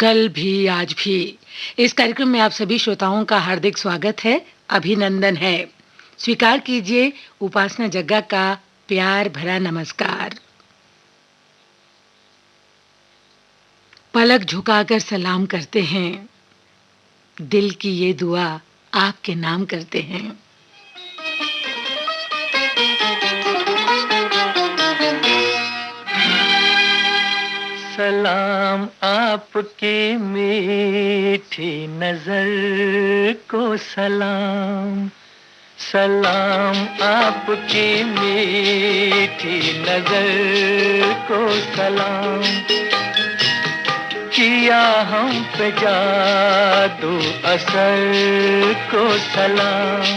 कल भी आज भी इस कार्यक्रम में आप सभी श्रोताओं का हार्दिक स्वागत है, अभिनंदन है। स्वीकार कीजिए उपासना जग्गा का प्यार भरा नमस्कार। पलक झुकाकर सलाम करते हैं, दिल की ये दुआ आपके नाम करते हैं। सलाम आपके मीठी नजर को सलाम, सलाम आपकी मीठी नजर को सलाम। किया हम पे जादू असर को सलाम,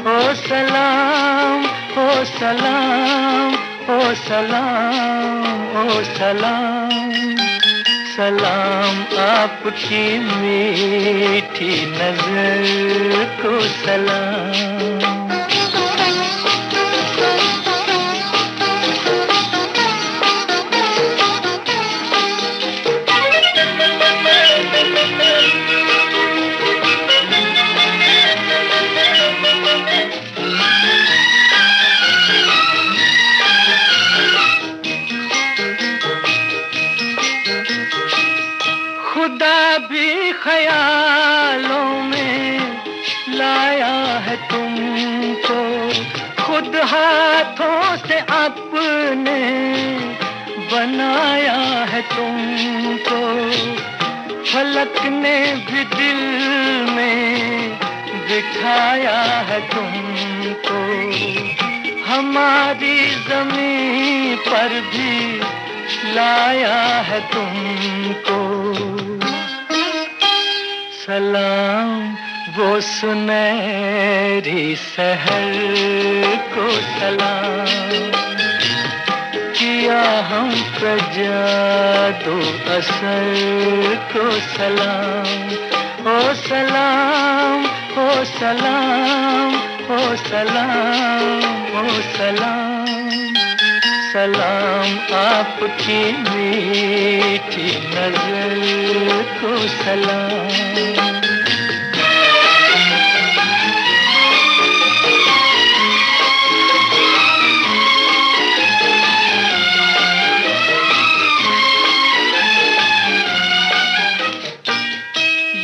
ओ सलाम, ओ सलाम, ओ सलाम, ओ सलाम। सलाम आपकी मीठी नजर को सलाम। खुदा भी ख्यालों में लाया है तुमको, खुद हाथों से अपने बनाया है तुमको। फलक ने भी दिल में बिठाया है तुमको, हमारी ज़मीं पर भी लाया है तुमको। सलाम वो सुनहरी सहर को सलाम, किया हम पे जादू असर को सलाम। ओ सलाम, ओ सलाम, ओ सलाम, ओ सलाम। सलाम आपकी मीठी नजर को सलाम।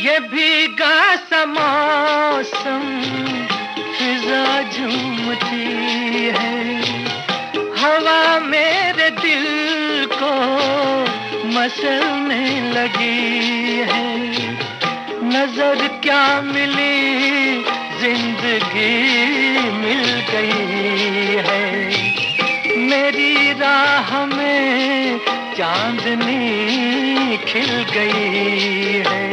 ये भीगा सा मौसम फिजा झूमती है, हवा मेरे दिल को मसलने लगी है। नजर क्या मिली, जिंदगी मिल गई है। मेरी राह में चांदनी खिल गई है।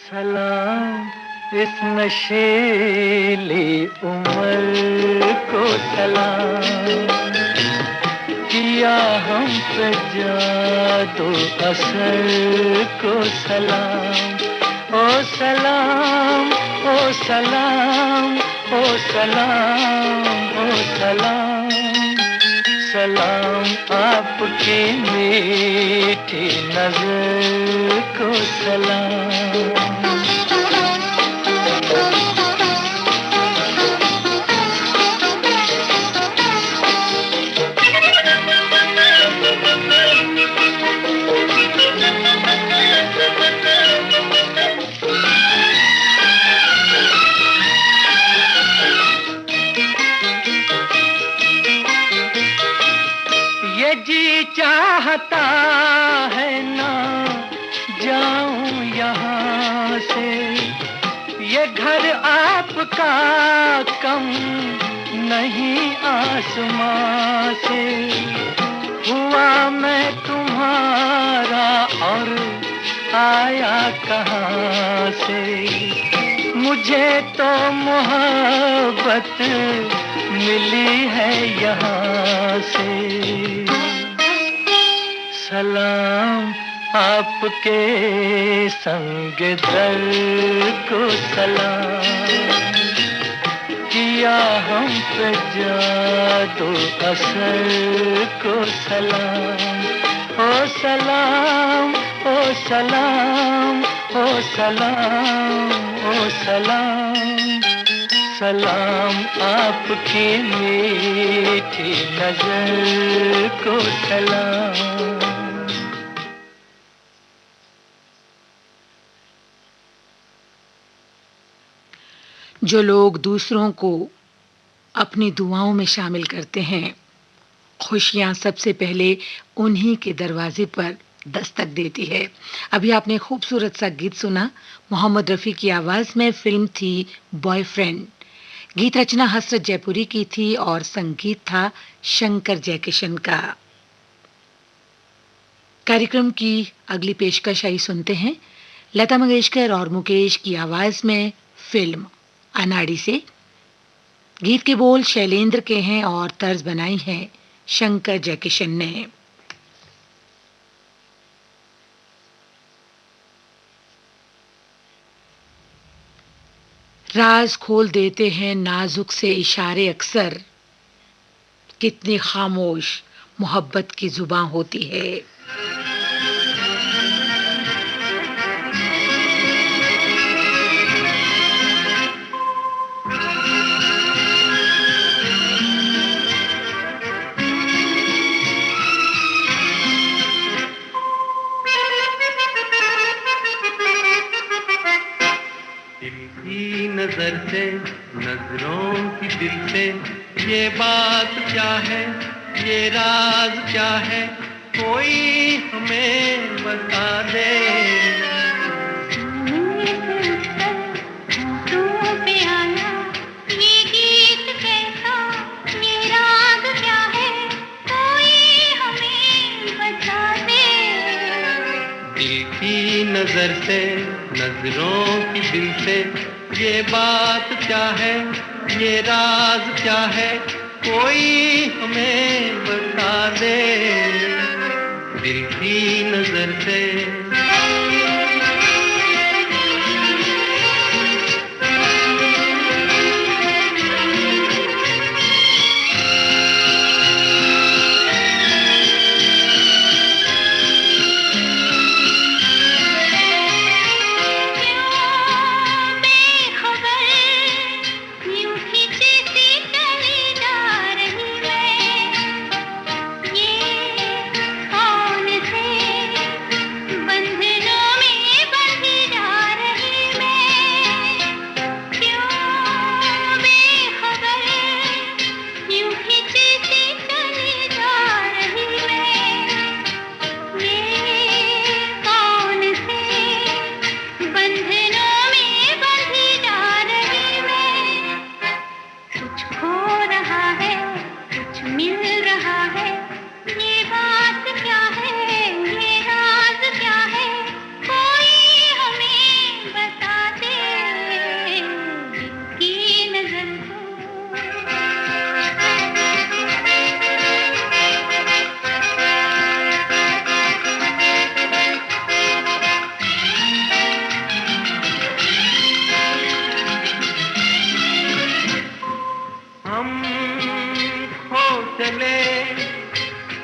सलाम इस नशीली उम्र को सलाम, किया हम पे जादू असर को सलाम। ओ सलाम, ओ सलाम, ओ सलाम, ओ सलाम। सलाम आपकी मीठी नजर को सलाम। ये जी चाहता है ना जाऊं यहाँ से, ये घर आपका कम नहीं आसमां से। हुआ मैं तुम्हारा और आया कहाँ से, मुझे तो मोहब्बत मिली है यहाँ से। सलाम आपके संग दर को सलाम, किया हम पे जादू असर को सलाम। ओ सलाम, ओ सलाम, ओ सलाम, ओ सलाम, सलाम आपकी मीठी नजर को सलाम। जो लोग दूसरों को अपनी दुआओं में शामिल करते हैं, खुशियां सबसे पहले उन्हीं के दरवाजे पर दस्तक देती है। अभी आपने खूबसूरत सा गीत सुना, मोहम्मद रफ़ी की आवाज में। फिल्म थी बॉयफ्रेंड। गीत रचना हसरत जयपुरी की थी और संगीत था शंकर जयकिशन का। कार्यक्रम की अगली पेशकश आई सुनते हैं, लता मंगेशकर और मुकेश की आवाज में फिल्म अनाड़ी से। गीत के बोल शैलेंद्र के हैं और तर्ज बनाई है शंकर जयकिशन ने। राज खोल देते हैं नाजुक से इशारे अक्सर, कितनी खामोश मोहब्बत की जुबान होती है। नजर से, नजरों की दिल से, ये बात क्या है, ये राज क्या है, कोई हमें बता दे। नजर से, नजरों की दिल से, ये बात क्या है, ये राज क्या है, कोई हमें बता दे। दिल की नजर से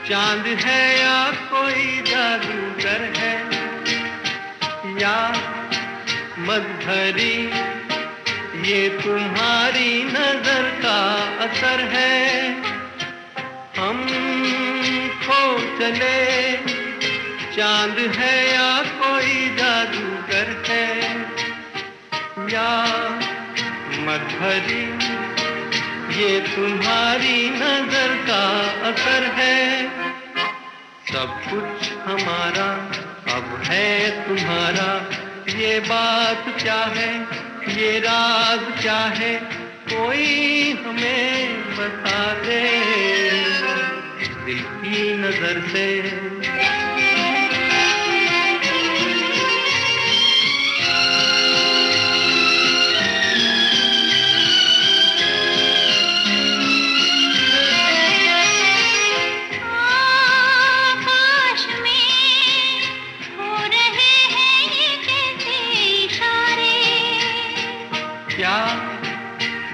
चांद है या कोई जादूगर है, या मधुरी ये तुम्हारी नजर का असर है। हम खो चले, चांद है या कोई जादूगर है, या मधुरी ये तुम्हारी नजर का असर है। सब कुछ हमारा अब है तुम्हारा, ये बात क्या है, ये राज क्या है, कोई हमें बता दे। दिल की नजर से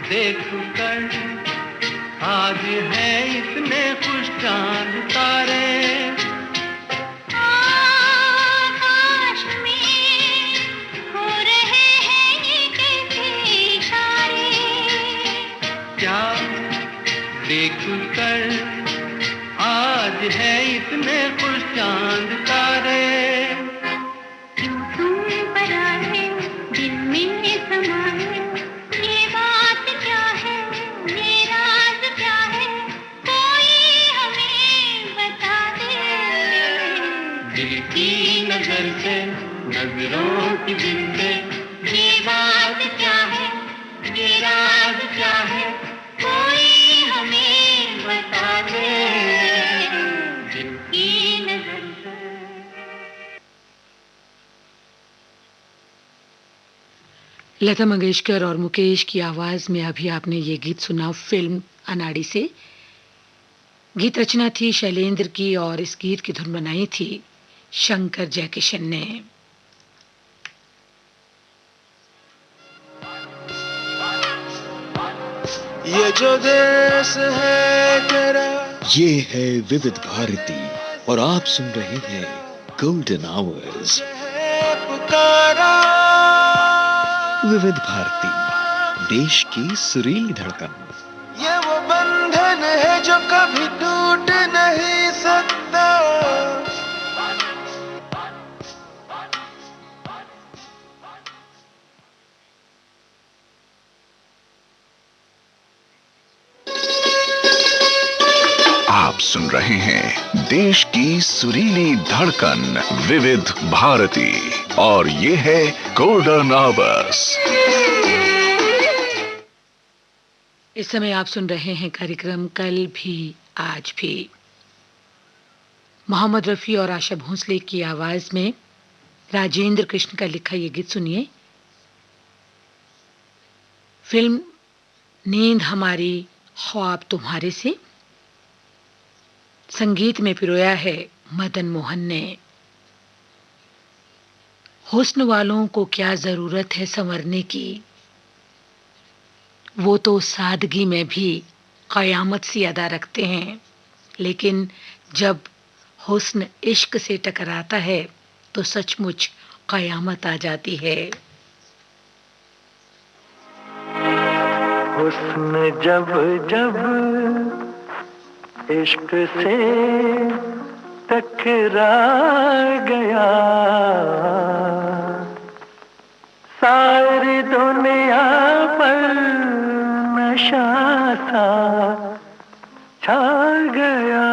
देखकर आज है इतने खुश चांद तारे, चांद तारे। क्यों तुम पराए दिल में समाए, ये बात क्या है, ये राज क्या है, कोई हमें बता दे। दिल की नजर से, नजरों की दिल से, ये बात क्या है, ये राज क्या है, कोई हमें बता दे। दिल की नजर से। लता मंगेशकर और मुकेश की आवाज में अभी आपने ये गीत सुना फिल्म अनाड़ी से। गीत रचना थी शैलेंद्र की और इस गीत की धुन बनाई थी शंकर जयकिशन ने। ये जो देश है तेरा, ये है विविध भारती और आप सुन रहे हैं गोल्डन आवर्स। पुकारा विविध भारती, देश की सुरीली धड़कन। ये वो बंधन है जो कभी टूट नहीं सकता। आप सुन रहे हैं देश की सुरीली धड़कन विविध भारती और ये है गोल्डन आवर्स। इस समय आप सुन रहे हैं कार्यक्रम कल भी आज भी। मोहम्मद रफी और आशा भोंसले की आवाज में राजेंद्र कृष्ण का लिखा ये गीत सुनिए। फिल्म नींद हमारी ख्वाब तुम्हारे से। संगीत में पिरोया है मदन मोहन ने। हुस्न वालों को क्या जरूरत है संवरने की, वो तो सादगी में भी कयामत सी अदा रखते हैं, लेकिन जब हुस्न इश्क से टकराता है तो सचमुच कयामत आ जाती है। हुस्न जब जब इश्क से टकरा गया, सारी दुनिया पर नशा सा छा गया।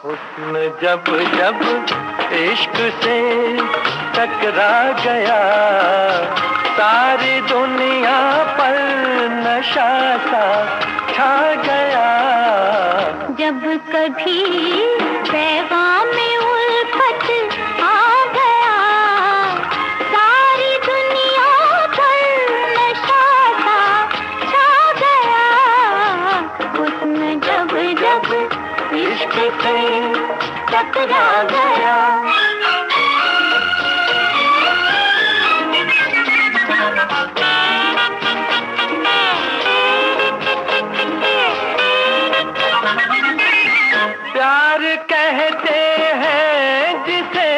हुस्न जब जब इश्क से टकरा गया, सारी दुनिया पर नशा सा छा गया। जब कभी पैगाम में उल्फत आ गया, सारी दुनिया पर नशा सा छा गया। हुस्न जब जब इश्क से टकरा गया। प्यार कहते हैं जिसे,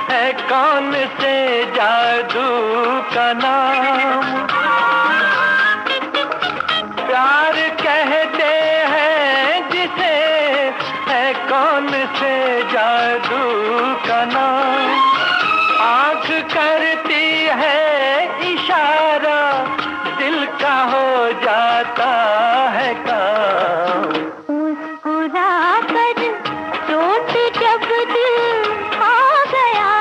है कौन से जादू का नाम। प्यार कहते हैं जिसे, है कौन से जादू का नाम। आँख करती है इशारा, दिल का हो जाता है काम। मुस्कुरा कर चोट जब दिल खा गया,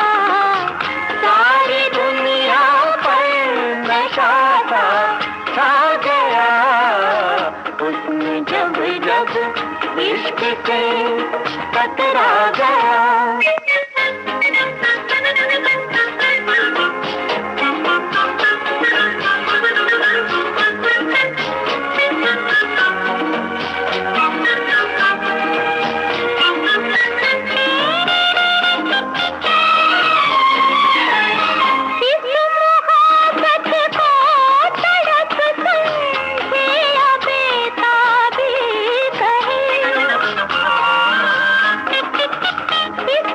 सारी दुनिया पर नशा सा छा गया। हुस्न जब जब इश्क से टकरा गया। इस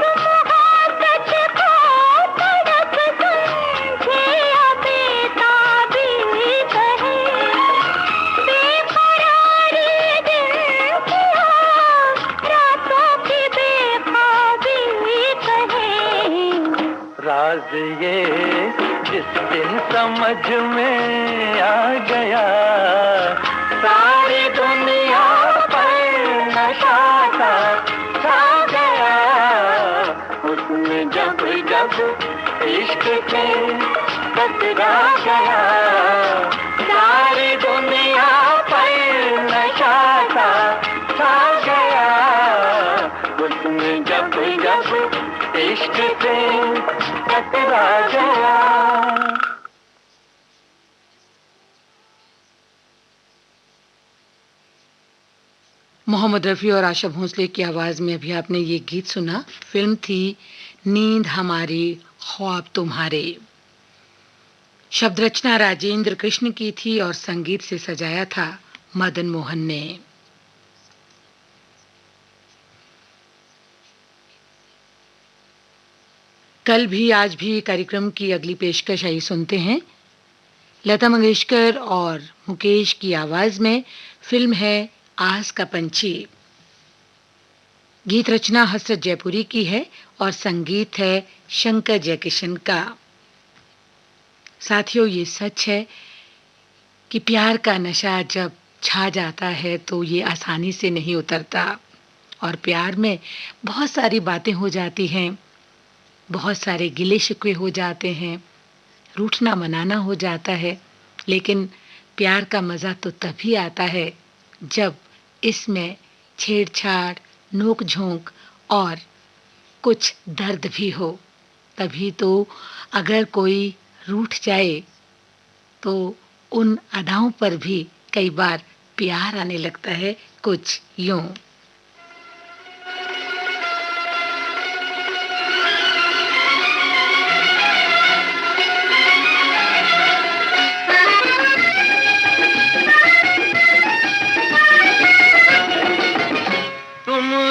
जिस दिन समझ में आ गया सारी दुनिया पर नशा सा छा गया, उसमें जब जब इश्क के टकरा गया सारी दुनिया पर नशा सा छा गया, उसमें जब जब इश्क से टकरा गया। मोहम्मद रफ़ी और आशा भोसले की आवाज़ में अभी आपने ये गीत सुना। फिल्म थी नींद हमारी ख्वाब तुम्हारे। शब्द रचना राजेंद्र कृष्ण की थी और संगीत से सजाया था मदन मोहन ने। कल भी आज भी कार्यक्रम की अगली पेशकश आई सुनते हैं। लता मंगेशकर और मुकेश की आवाज में फिल्म है आस का पंछी। गीत रचना हसरत जयपुरी की है और संगीत है शंकर जयकिशन का। साथियों, ये सच है कि प्यार का नशा जब छा जाता है तो ये आसानी से नहीं उतरता और प्यार में बहुत सारी बातें हो जाती हैं, बहुत सारे गिले शिकवे हो जाते हैं, रूठना मनाना हो जाता है। लेकिन प्यार का मज़ा तो तभी आता है जब इसमें छेड़छाड़, नोक झोंक और कुछ दर्द भी हो। तभी तो अगर कोई रूठ जाए तो उन अदाओं पर भी कई बार प्यार आने लगता है, कुछ यूं।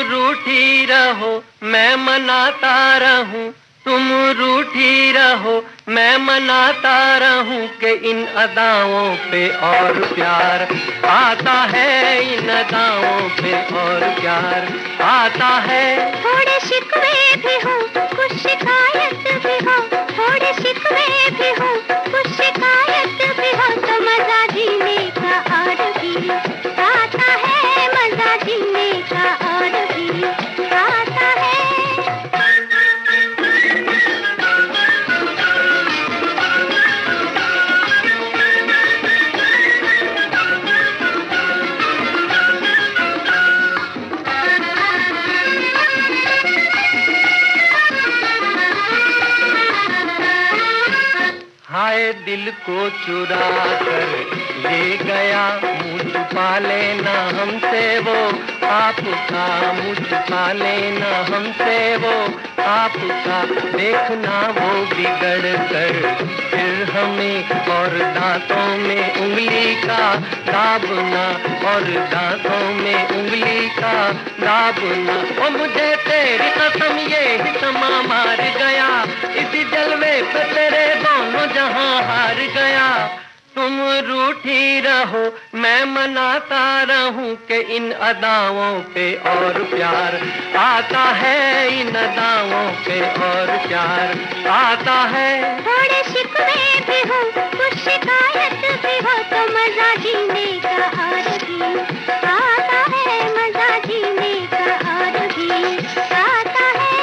रूठी रहो मैं मनाता रहूं, तुम रूठी रहो मैं मनाता रहूं कि इन अदाओं पे और प्यार आता है, इन अदाओं पे और प्यार आता है। थोड़े शिकवे भी हो कुछ शिकायत भी हो, थोड़े शिकवे भी हो कुछ शिकायत भी हो, तो मजा जीने का और भी आता है, मजा जीने का और भी आता है। हाय दिल को चुरा कर ले गया, मुँह छुपा लेना हमसे वो आपका, मुँह छुपा लेना हमसे वो आपका, देखना वो बिगड़ कर फिर हमें और दांतों में उंगली का दाबना, और दांतों में उंगली का दाबना। ओ मुझे तेरी कसम ये ही समा मार गया, इसी जलवे पे तेरे दोनों जहां हार गया। तुम रूठी रहो मैं मनाता रहूं कि इन अदाओं पे और प्यार आता है, इन अदाओं पे और प्यार आता है। थोड़े शिकवे भी हो कुछ शिकायत भी हो, तो मजा जीने का और भी आता है, मजा जीने का और भी आता है।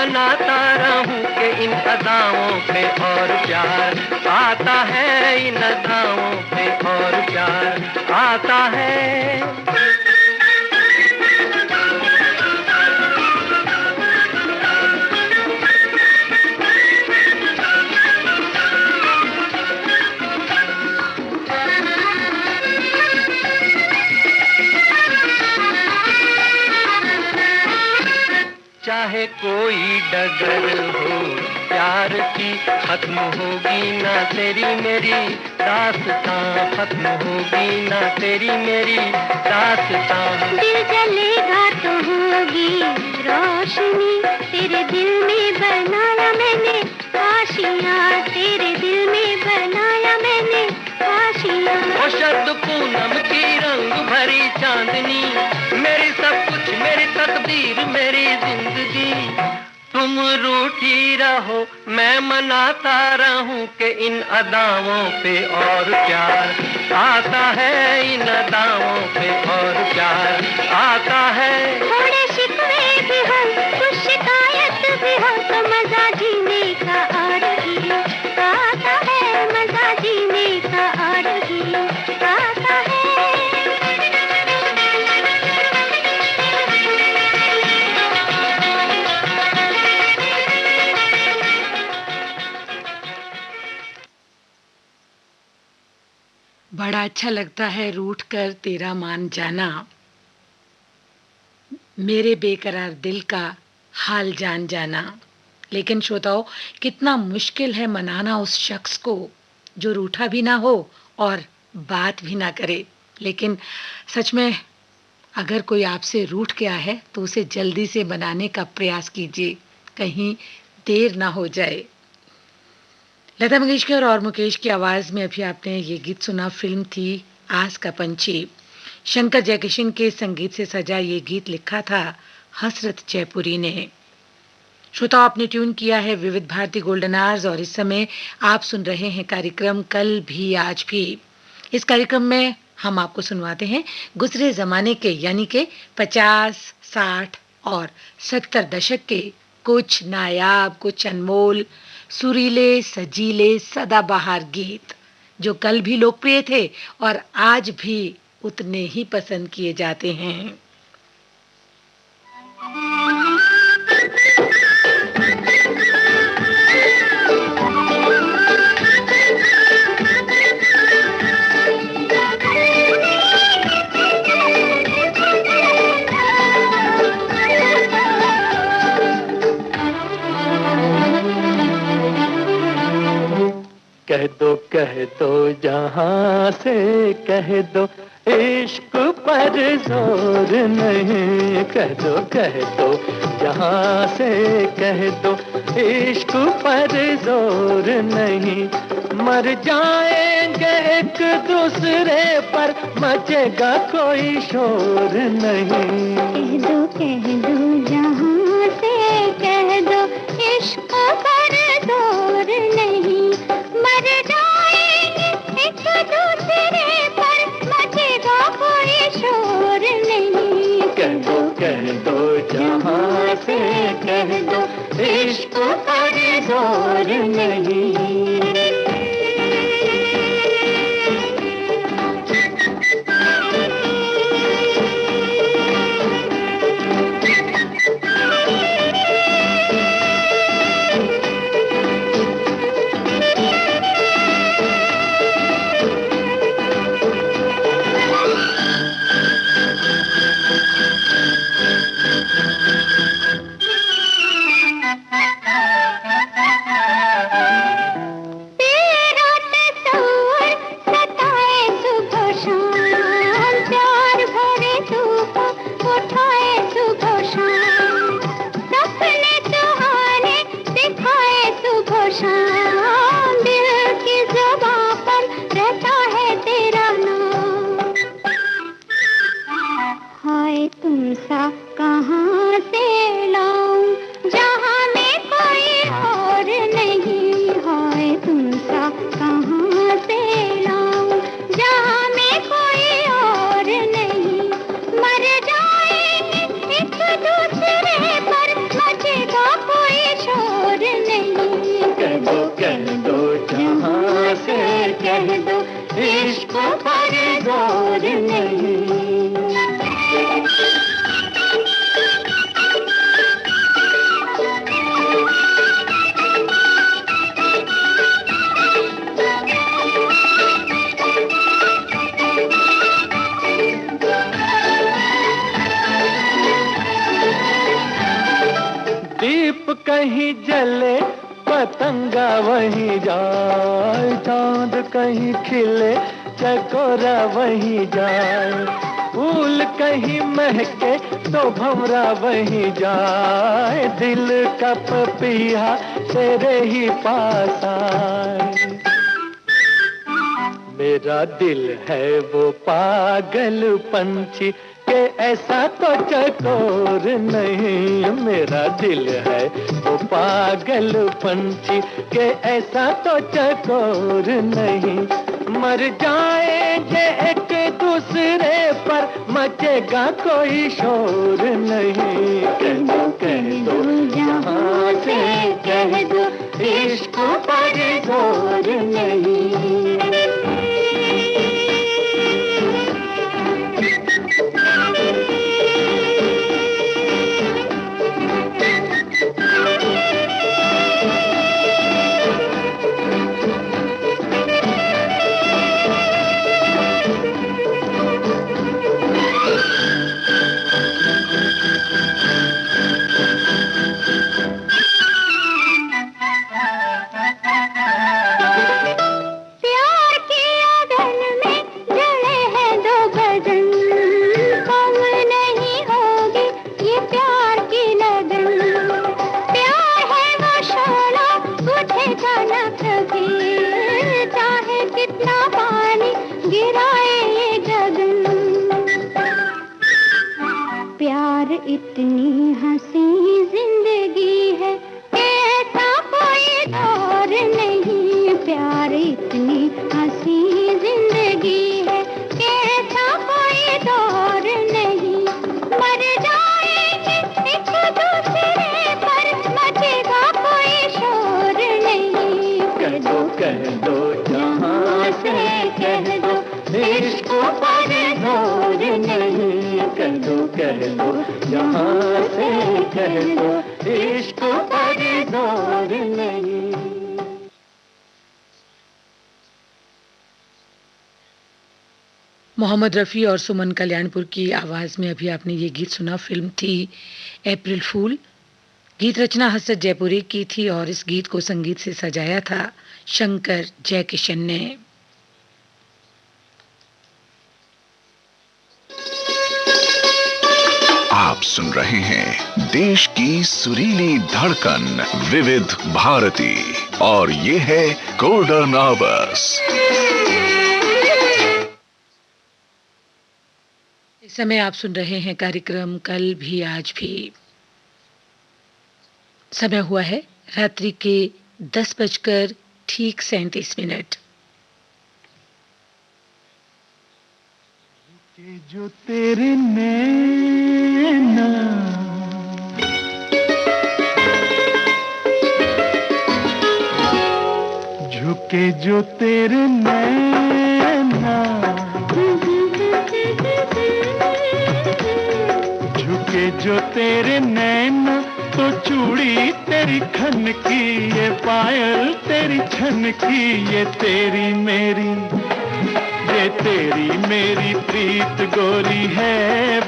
मनाता रहूं कि इन अदाओं पे और प्यार आता है, इन अदाओं पे और प्यार आता है। चाहे कोई डगर हो प्यार की, खत्म होगी ना तेरी मेरी दास्तां, खत्म होगी ना तेरी मेरी दास्तां। दिल जलेगा तो होगी रोशनी, तेरे दिल में बनाया मैंने आशियाँ, तेरे दिल में बनाया मैंने आशियाँ। ओ शरद पूनम की रंग भरी चांदनी, मेरी सब कुछ, मेरी तकदीर, मेरी जिंदगी। तुम रूठी रहो मैं मनाता रहूं कि इन अदाओं पे और प्यार आता है, इन अदाओं पे और प्यार आता है। थोड़े शिकवे भी हो, कुछ शिकायत भी हो, तो मजा जीने का और ही आता है, मजा जीने का और ही आता है। बड़ा अच्छा लगता है रूठ कर तेरा मान जाना, मेरे बेकरार दिल का हाल जान जाना। लेकिन श्रोताओ, कितना मुश्किल है मनाना उस शख्स को जो रूठा भी ना हो और बात भी ना करे। लेकिन सच में अगर कोई आपसे रूठ गया है तो उसे जल्दी से मनाने का प्रयास कीजिए, कहीं देर ना हो जाए। लता मंगेशकर और मुकेश की आवाज में अभी आपने ये गीत सुना, फिल्म थी आस का पंछी। शंकर जयकिशन के संगीत से सजा ये गीत लिखा था हसरत जयपुरी ने। श्रोताओ, आपने ट्यून किया है विविध भारती गोल्डन आवर्स और इस समय आप सुन रहे हैं कार्यक्रम कल भी आज भी। इस कार्यक्रम में हम आपको सुनवाते हैं गुजरे जमाने के यानी के 50, 60 और 70 दशक के कुछ नायाब, कुछ अनमोल, सुरीले, सजीले, सदाबहार गीत जो कल भी लोकप्रिय थे और आज भी उतने ही पसंद किए जाते हैं। कह दो जहां से कह दो इश्क पर जोर नहीं, कह दो जहां से कह दो इश्क पर जोर नहीं। मर जाएंगे एक दूसरे पर मचेगा कोई शोर नहीं। कह दो जहां से कह दो इश्क पर जोर नहीं। मर जाएंगे एक दूसरे पर मचेगा कोई शोर नहीं। कह दो जहां से कह दो इश्क पर जोर नहीं। कह दो जहां से कह दो, इश्क पर जोर नहीं। दीप कहीं जले पतंगा वहीं जाए, चांद कहीं खिले चकोरा वहीं जाए, फूल कहीं महके तो भंवरा वहीं जाए, दिल का पपीहा तेरे ही पास आए। मेरा दिल है वो पागल पंछी के ऐसा तो चकोर नहीं, मेरा दिल है वो पागल पंछी के ऐसा तो चकोर नहीं। मर जाएंगे एक दूसरे पर मचेगा कोई शोर नहीं। कह दो जहां से कह दो, इश्क पर जोर नहीं। इतनी हंसी जिंदगी है ऐसा कोई दौर नहीं, प्यार इतनी हंसी जिंदगी है ऐसा कोई दौर नहीं। मर जाएंगे एक दूसरे पर मचेगा कोई शोर नहीं। कह दो जहां से कह दो, इश्क पर जोर नहीं। कह दो जहां से कह दो, इश्क पर जोर नहीं। मोहम्मद रफ़ी और सुमन कल्याणपुर की आवाज़ में अभी आपने ये गीत सुना। फिल्म थी अप्रैल फूल। गीत रचना हसरत जयपुरी की थी और इस गीत को संगीत से सजाया था शंकर जयकिशन ने। आप सुन रहे हैं देश की सुरीली धड़कन विविध भारती और ये है गोल्डन आवर्स। इस समय आप सुन रहे हैं कार्यक्रम कल भी आज भी। समय हुआ है रात्रि के 10:37। कि जो तेरे नैना झुके, जो तेरे नैना झुके, जो तेरे नैना तो चूड़ी तेरी खन की, ये पायल तेरी छन की, ये तेरी मेरी प्रीत गोरी है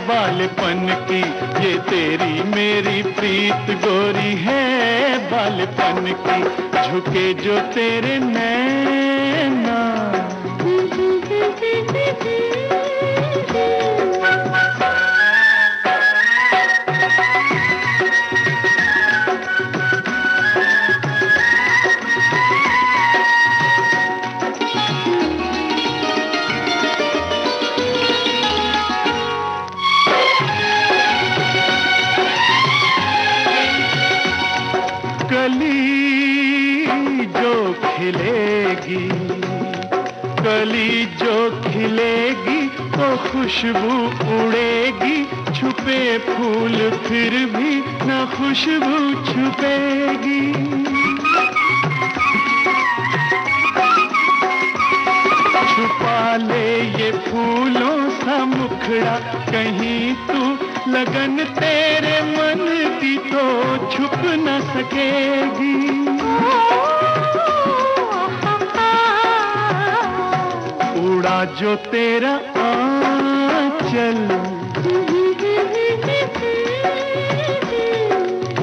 बालपन की, ये तेरी मेरी प्रीत गोरी है बालपन की। झुके जो तेरे नैना कली जो खिलेगी तो खुशबू उड़ेगी, छुपे फूल फिर भी न खुशबू छुपेगी। ले ये फूलों सा मुखड़ा, कहीं तू लगन तेरे मन की तो छुप न सकेगी। उड़ा जो तेरा आंचल,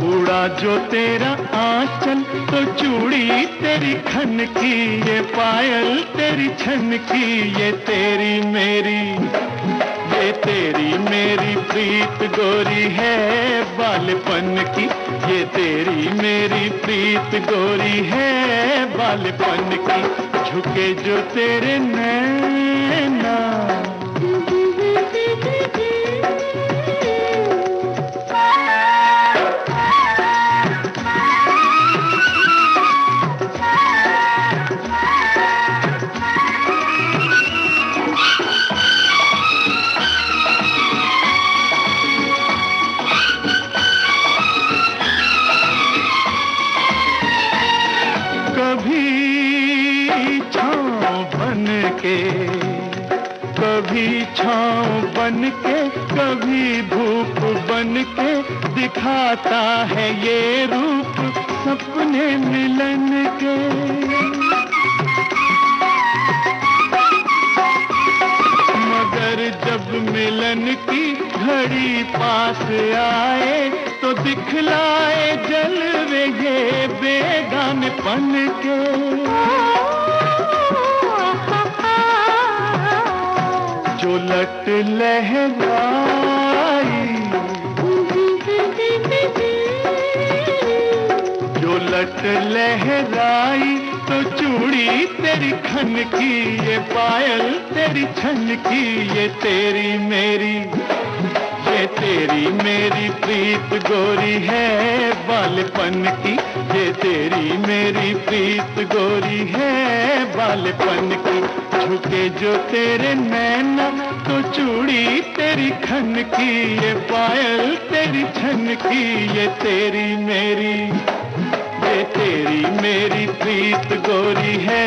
उड़ा जो तेरा आंचल, तो चूड़ी तेरी खन की, ये पायल तेरी छन की, ये तेरी मेरी, ये तेरी मेरी प्रीत गोरी है बालपन की, ये तेरी मेरी प्रीत गोरी है बालपन की। झुके जो तेरे नैना, कभी छाँव बन के, कभी धूप बन के, दिखाता है ये रूप सपने मिलन के। मगर जब मिलन की घड़ी पास आए, तो दिखलाए जलवे ये बेगानपन के। जो लट लहराई, जो लट लहराई, तो चूड़ी तेरी खन की, ये पायल तेरी छन की, ये तेरी मेरी, ये तेरी मेरी प्रीत गोरी है बालपन की, ये तेरी मेरी प्रीत गोरी है बालपन की। झुके जो तेरे नैना, तो चूड़ी तेरी खन की, ये पायल तेरी छन की, ये तेरी मेरी, ये तेरी मेरी प्रीत गोरी है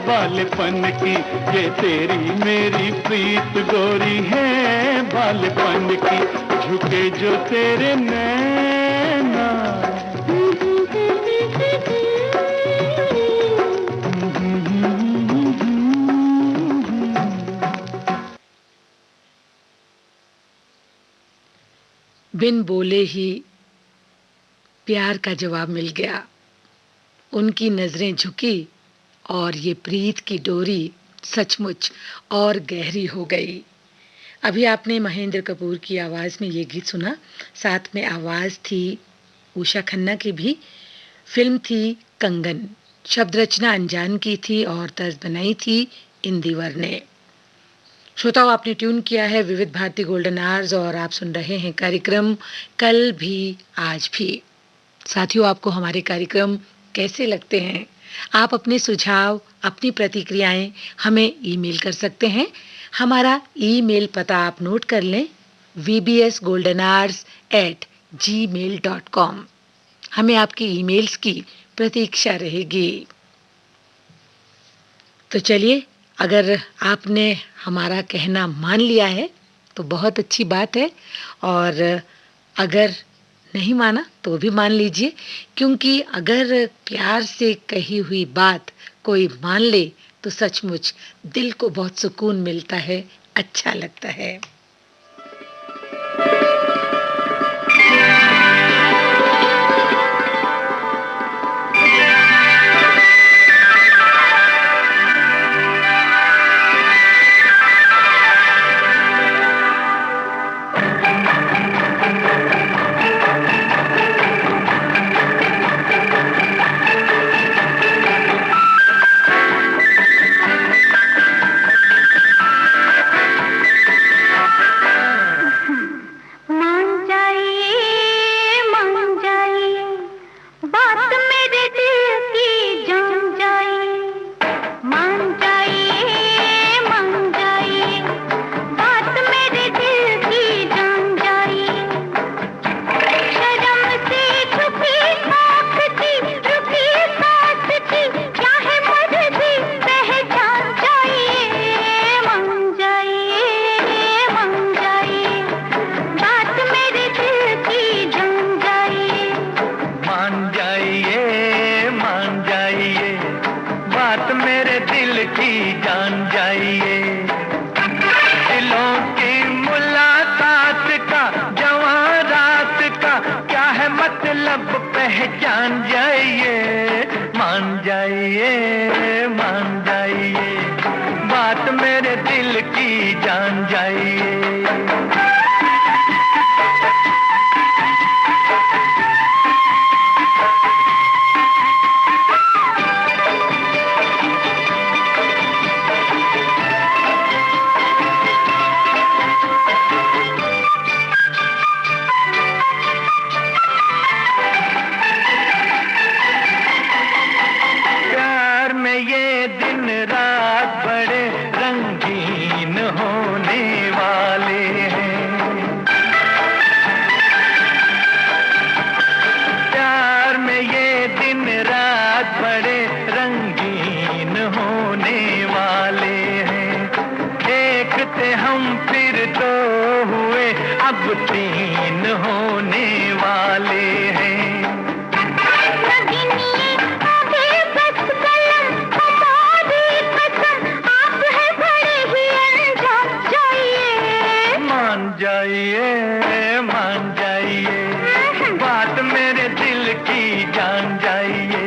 बालपन की, ये तेरी मेरी प्रीत गोरी है बालपन की। झुके जो तेरे नैना, बिन बोले ही प्यार का जवाब मिल गया। उनकी नजरें झुकी और ये प्रीत की डोरी सचमुच और गहरी हो गई। अभी आपने महेंद्र कपूर की आवाज में ये गीत सुना, साथ में आवाज थी उषा खन्ना की भी। फिल्म थी कंगन, शब्द रचना अनजान की थी और तर्ज बनाई थी इंदिवर ने। श्रोताओ, आपने ट्यून किया है विविध भारती गोल्डन आवर्स और आप सुन रहे हैं कार्यक्रम कल भी आज भी। साथियों, आपको हमारे कार्यक्रम कैसे लगते हैं? आप अपने सुझाव, अपनी प्रतिक्रियाएं हमें ईमेल कर सकते हैं। हमारा ईमेल पता आप नोट कर लें, vbsgoldenhours@gmail.com। हमें आपकी ईमेल्स की प्रतीक्षा रहेगी। तो चलिए, अगर आपने हमारा कहना मान लिया है तो बहुत अच्छी बात है, और अगर नहीं माना तो भी मान लीजिए, क्योंकि अगर प्यार से कही हुई बात कोई मान ले तो सचमुच दिल को बहुत सुकून मिलता है, अच्छा लगता है। मान जाइए, बात मेरे दिल की जान जाइए। तीन होने वाले हैं। मान जाइए, मान जाइए, बात मेरे दिल की जान जाइए।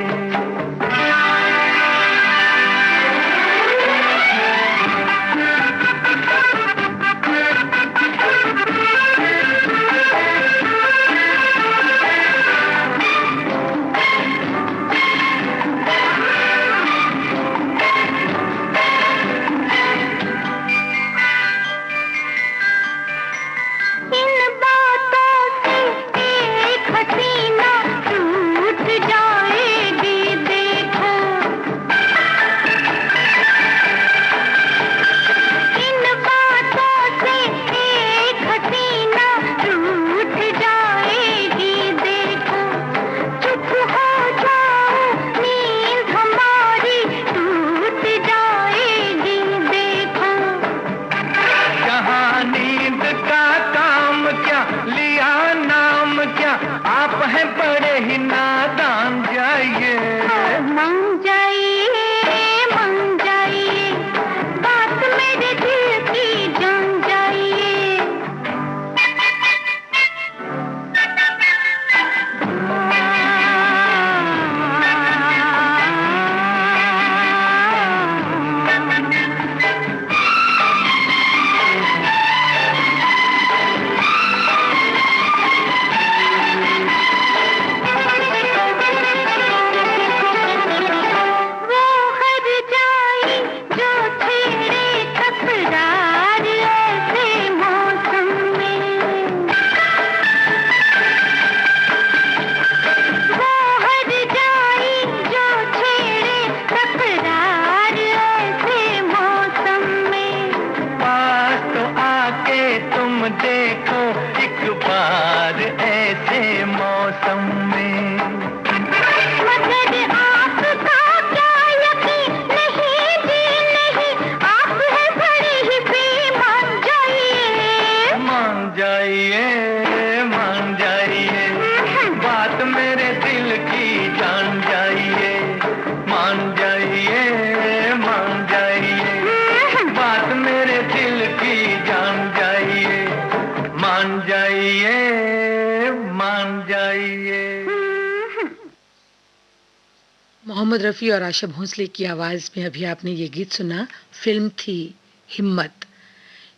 मोहम्मद रफ़ी और आशा भोंसले की आवाज में अभी आपने ये गीत सुना। फिल्म थी हिम्मत।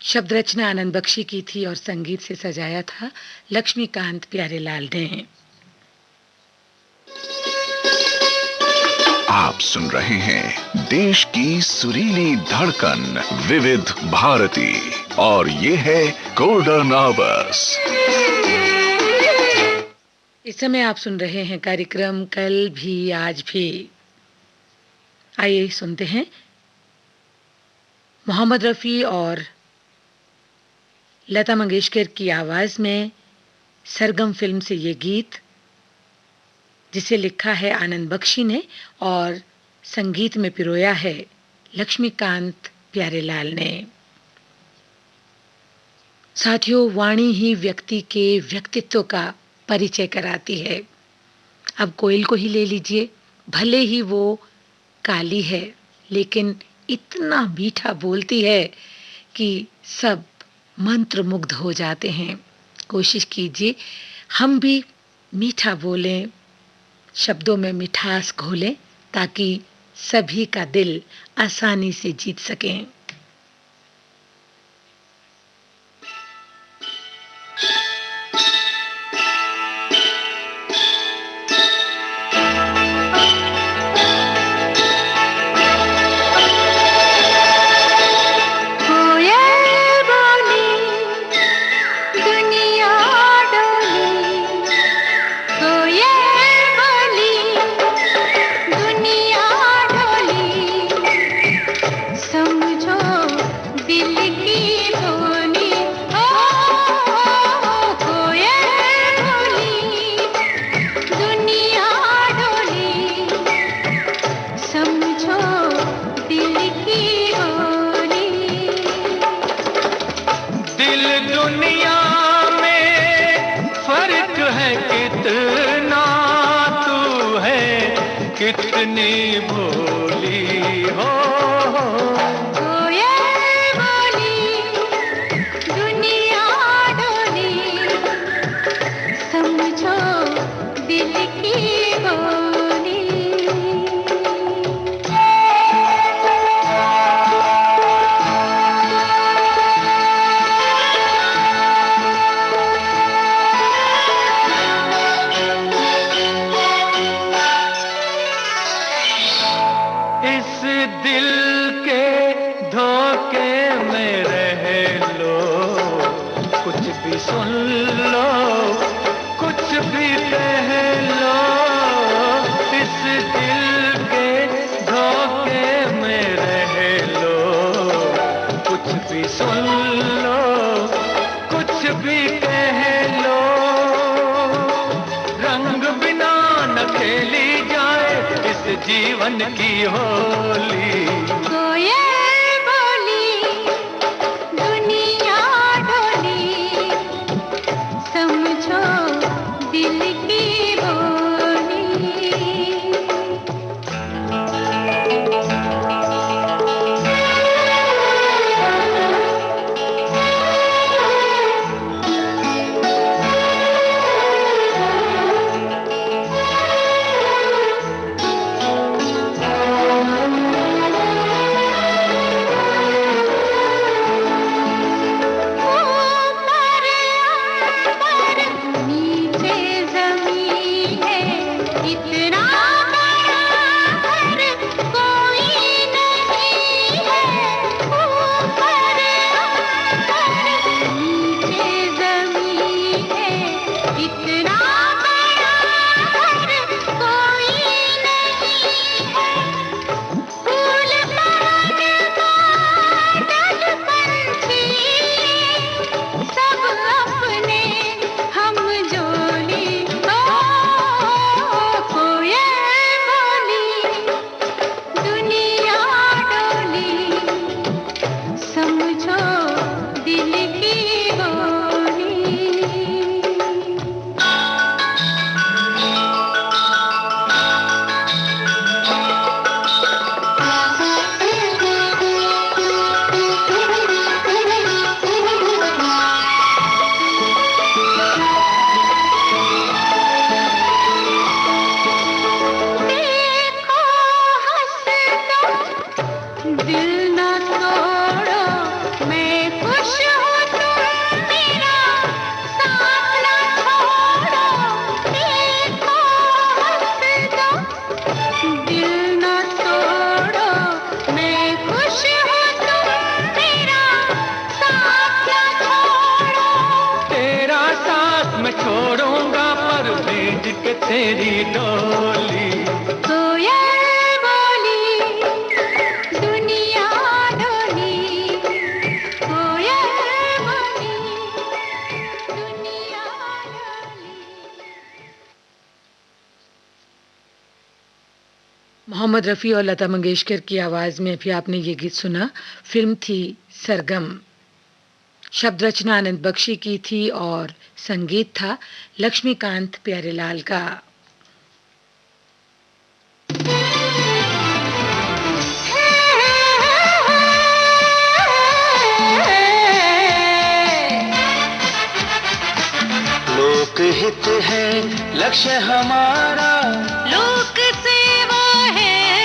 शब्द रचना आनंद बख्शी की थी और संगीत से सजाया था लक्ष्मीकांत प्यारेलाल ने। आप सुन रहे हैं देश की सुरीली धड़कन विविध भारती और ये है गोल्डन आवर्स। इस समय आप सुन रहे हैं कार्यक्रम कल भी आज भी। आइए सुनते हैं मोहम्मद रफ़ी और लता मंगेशकर की आवाज में सरगम फिल्म से ये गीत, जिसे लिखा है आनंद बख्शी ने और संगीत में पिरोया है लक्ष्मीकांत प्यारेलाल ने। साथियों, वाणी ही व्यक्ति के व्यक्तित्व का परिचय कराती है। अब कोयल को ही ले लीजिए, भले ही वो काली है लेकिन इतना मीठा बोलती है कि सब मंत्र मुग्ध हो जाते हैं। कोशिश कीजिए हम भी मीठा बोलें, शब्दों में मिठास घोलें, ताकि सभी का दिल आसानी से जीत सकें। कितनी भोली हो कोयल बोली दुनिया डोली, समझो दिल की बोली। दिल के धोखे में रह लो, कुछ भी सुन लो, कुछ भी कह लो। इस दिल के धोखे में रह लो, कुछ भी सुन लो, कुछ भी कह लो। रंग बिना न खेली जाए इस जीवन की होली। कोयल बोली दुनिया डोली, समझो दिल की बोली। तेरी डोली। कोयल बोली दुनिया डोली, कोयल बोली दुनिया डोली। मोहम्मद रफ़ी और लता मंगेशकर की आवाज में अभी आपने ये गीत सुना। फिल्म थी सरगम। शब्द रचना आनंद बख्शी की थी और संगीत था लक्ष्मीकांत प्यारेलाल का। लोकहित है लक्ष्य हमारा, लोक सेवा है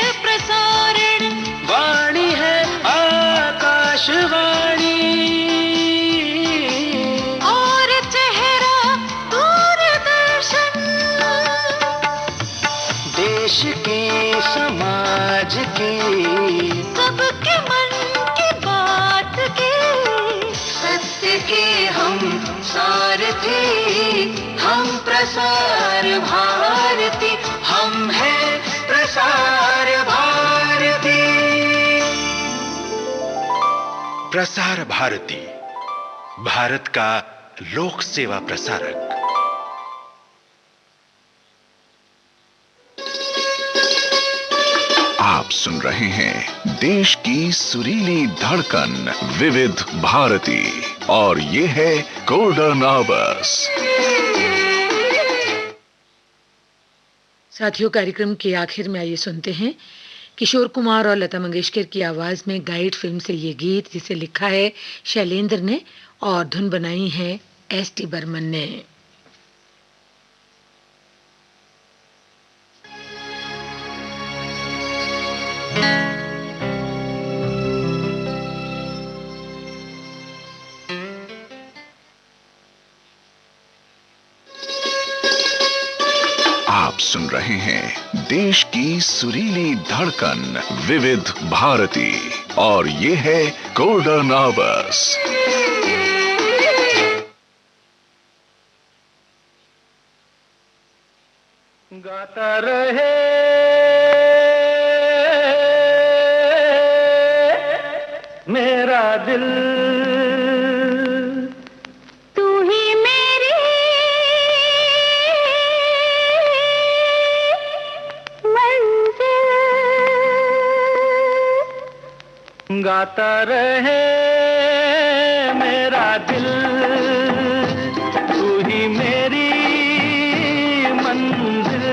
देश की, समाज की, सबके मन की बात की, सत्य के हम सारथी, हम प्रसार भारती, हम हैं प्रसार भारती। प्रसार भारती, भारत का लोक सेवा प्रसारक। आप सुन रहे हैं देश की सुरीली धड़कन विविध भारती और ये है गोल्डन आवर्स। साथियों, कार्यक्रम के आखिर में आइए सुनते हैं किशोर कुमार और लता मंगेशकर की आवाज में गाइड फिल्म से ये गीत, जिसे लिखा है शैलेंद्र ने और धुन बनाई है एस.टी. बर्मन ने। आप सुन रहे हैं देश की सुरीली धड़कन विविध भारती और ये है गोल्डन आवर्स। गाता रहे मेरा दिल, तू ही मेरी मंजिल। गाता रहे मेरा दिल, तू ही मेरी मंजिल।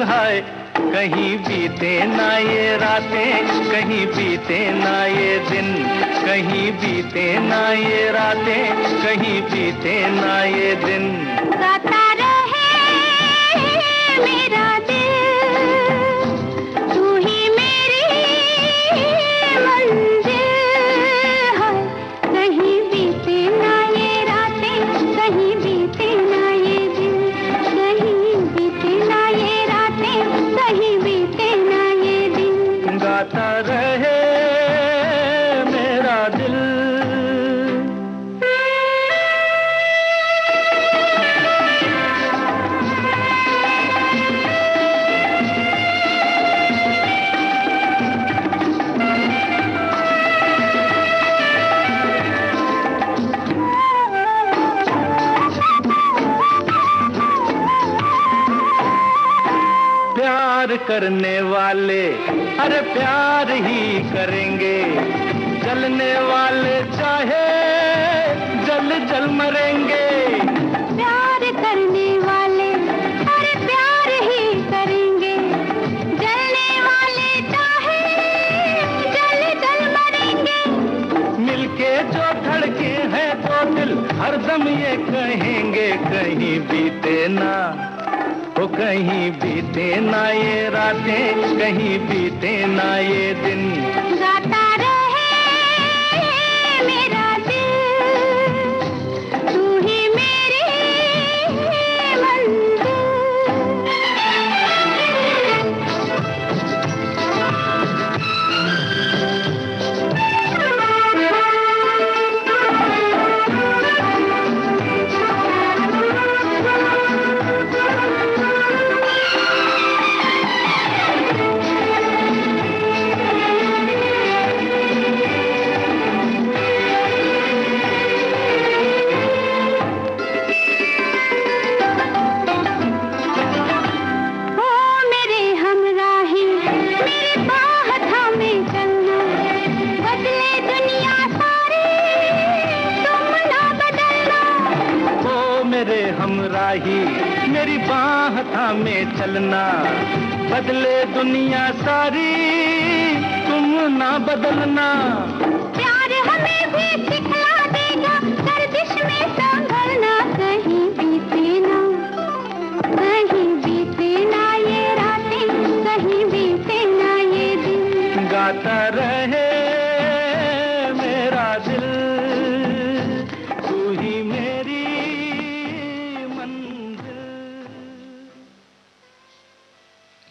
हाय कहीं बीते ना ये रातें, कहीं बीते ना ये दिन, कहीं बीते ना ये रातें, कहीं बीते ना ये दिन। गाता रहे मेरा दिल, तू ही मेरी मंजिल। हाय कहीं बीते ना ये रातें, कहीं बीते ना ये दिन, कहीं बीते ना ये रातें, कहीं बीते ना ये दिन। गाता रहे मेरा दिल। प्यार करने वाले अरे प्यार ही करेंगे, जलने वाले चाहे जल जल मरेंगे। प्यार करने वाले अरे प्यार ही करेंगे, जलने वाले चाहे जल जल मरेंगे। मिलके जो धड़के हैं दो दिल, हरदम ये कहेंगे कहीं बीते ना, ओ कहीं बीते ना ये रातें, कहीं बीते ना ये दिन। गाता रहे मेरा दिल, तू ही मेरी मंजिल। हमराही मेरी बाह थामे चलना, बदले दुनिया सारी तुम ना बदलना। प्यार हमें भी सिखला देगा, गर्दिश में संभलना, कहीं बीते ना, कहीं बीते ना ये रातें, कहीं बीते ना ये दिन। गाता रहे मेरा दिल, तू ही मेरी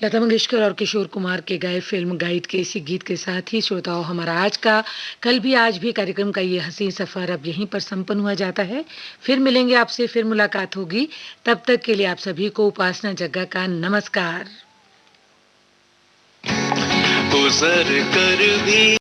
लता मंगेशकर और किशोर कुमार के गाए फिल्म गाइड के इसी गीत के साथ ही श्रोताओं हमारा आज का कल भी आज भी कार्यक्रम का ये हसीन सफर अब यहीं पर संपन्न हुआ जाता है। फिर मिलेंगे आपसे, फिर मुलाकात होगी। तब तक के लिए आप सभी को उपासना जग्गा का नमस्कार। गुजर कर भी